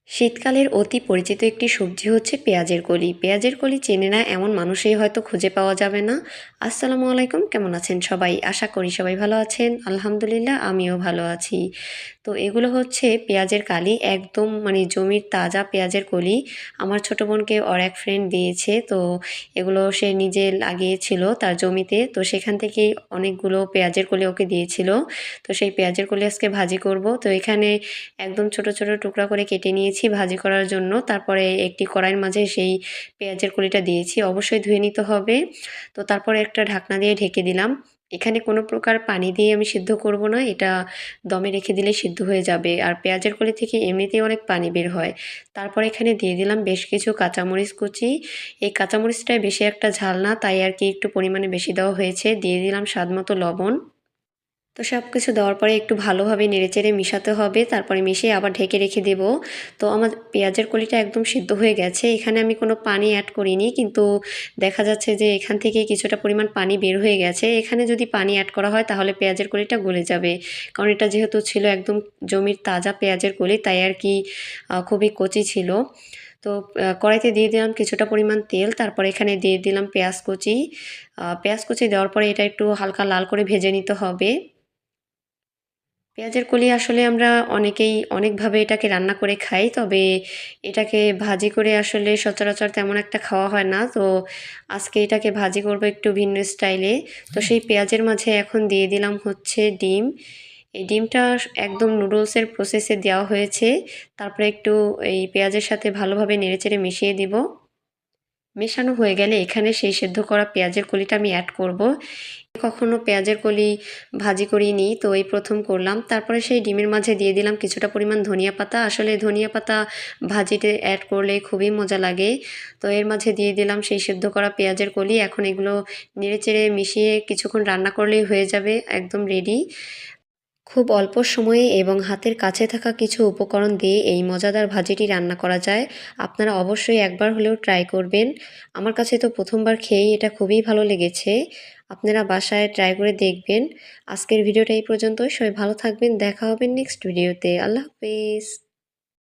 শীতকালের অতি পরিচিত একটি সবজি হচ্ছে পেঁয়াজের কলি। পেঁয়াজের কলি চেনে না এমন মানুষই হয়তো খুঁজে পাওয়া যাবে না। আসসালামু আলাইকুম, কেমন আছেন সবাই? আশা করি সবাই ভালো আছেন। আলহামদুলিল্লাহ আমিও ভালো আছি। তো এগুলো হচ্ছে পেঁয়াজের কালি, একদম মানে জমির তাজা পেঁয়াজের কলি। আমার ছোট বোনকে ওর এক ফ্রেন্ড দিয়েছে। তো এগুলো সে নিজে লাগিয়েছিল তার জমিতে। তো সেখান থেকেই অনেকগুলো পেঁয়াজের কলি ওকে দিয়েছিল। তো সেই পেঁয়াজের কলি আজকে ভাজি করব। তো এখানে একদম ছোট ছোট টুকরা করে কেটে নিয়েছি ভাজি করার জন্য। তারপরে একটি কড়াইয়ের মাঝে সেই পেঁয়াজের কলিটা দিয়েছি, অবশ্যই ধুয়ে নিতে হবে। তো তারপরে একটা ঢাকনা দিয়ে ঢেকে দিলাম। এখানে কোনো প্রকার পানি দিয়ে আমি সিদ্ধ করব না, এটা দমে রেখে দিলে সিদ্ধ হয়ে যাবে। আর পেঁয়াজের কলি থেকে এমনিতেই অনেক পানি বের হয়। তারপর এখানে দিয়ে দিলাম বেশ কিছু কাঁচামরিচ কুচি। এই কাঁচামরিচটায় বেশি একটা ঝাল না, তাই আর কি একটু পরিমাণে বেশি দেওয়া হয়েছে। দিয়ে দিলাম স্বাদ মতো লবণ। তো সব কিছু দেওয়ার পরে একটু ভালোভাবে নেড়েচেড়ে মিশাতে হবে, তারপরে মিশিয়ে আবার ঢেকে রেখে দেব। তো আমার পেঁয়াজের কলিটা একদম সিদ্ধ হয়ে গেছে। এখানে আমি কোনো পানি অ্যাড করিনি, কিন্তু দেখা যাচ্ছে যে এখান থেকে কিছুটা পরিমাণ পানি বের হয়ে গেছে। এখানে যদি পানি অ্যাড করা হয় তাহলে পেঁয়াজের কলিটা গলে যাবে, কারণ এটা যেহেতু ছিল একদম জমির তাজা পেঁয়াজের কলি, তাই আর কি খুবই কচি ছিল। তো কড়াইতে দিয়ে দিলাম কিছুটা পরিমাণ তেল, তারপরে এখানে দিয়ে দিলাম পেঁয়াজ কুচি। পেঁয়াজ কুচি দেওয়ার পরে এটা একটু হালকা লাল করে ভেজে নিতে হবে। পেঁয়াজের কলি আসলে আমরা অনেকেই অনেকভাবে এটাকে রান্না করে খাই, তবে এটাকে ভাজি করে আসলে সচরাচর তেমন একটা খাওয়া হয় না। তো আজকে এটাকে ভাজি করব একটু ভিন্ন স্টাইলে। তো সেই পেঁয়াজের মাঝে এখন দিয়ে দিলাম হচ্ছে ডিম। এই ডিমটা একদম নুডলসের প্রসেসে দেওয়া হয়েছে। তারপরে একটু এই পেঁয়াজের সাথে ভালোভাবে নেড়েচেড়ে মিশিয়ে দিব। মেশানো হয়ে গেলে এখানে সেই সেদ্ধ করা পেঁয়াজের কলিটা আমি অ্যাড করব। কখনো পেঁয়াজের কলি ভাজি করিনি, তো এই প্রথম করলাম। তারপরে সেই ডিমের মাঝে দিয়ে দিলাম কিছুটা পরিমাণ ধনিয়া পাতা। আসলে ধনিয়া পাতা ভাজিতে অ্যাড করলে খুবই মজা লাগে। তো এর মাঝে দিয়ে দিলাম সেই সেদ্ধ করা পেঁয়াজের কলি। এখন এগুলো নেড়েচেড়ে মিশিয়ে কিছুক্ষণ রান্না করলেই হয়ে যাবে, একদম রেডি। খুব অল্প সময়ে এবং হাতের কাছে থাকা কিছু উপকরণ দিয়ে এই মজাদার ভাজিটি রান্না করা যায়। আপনারা অবশ্যই একবার হলেও ট্রাই করবেন। আমার কাছে তো প্রথমবার খেয়েই এটা খুবই ভালো লেগেছে। আপনারা বাসায় ট্রাই করে দেখবেন। আজকের ভিডিওটা এই পর্যন্তই। সবাই ভালো থাকবেন, দেখা হবে নেক্সট ভিডিওতে। আল্লাহ হাফেজ।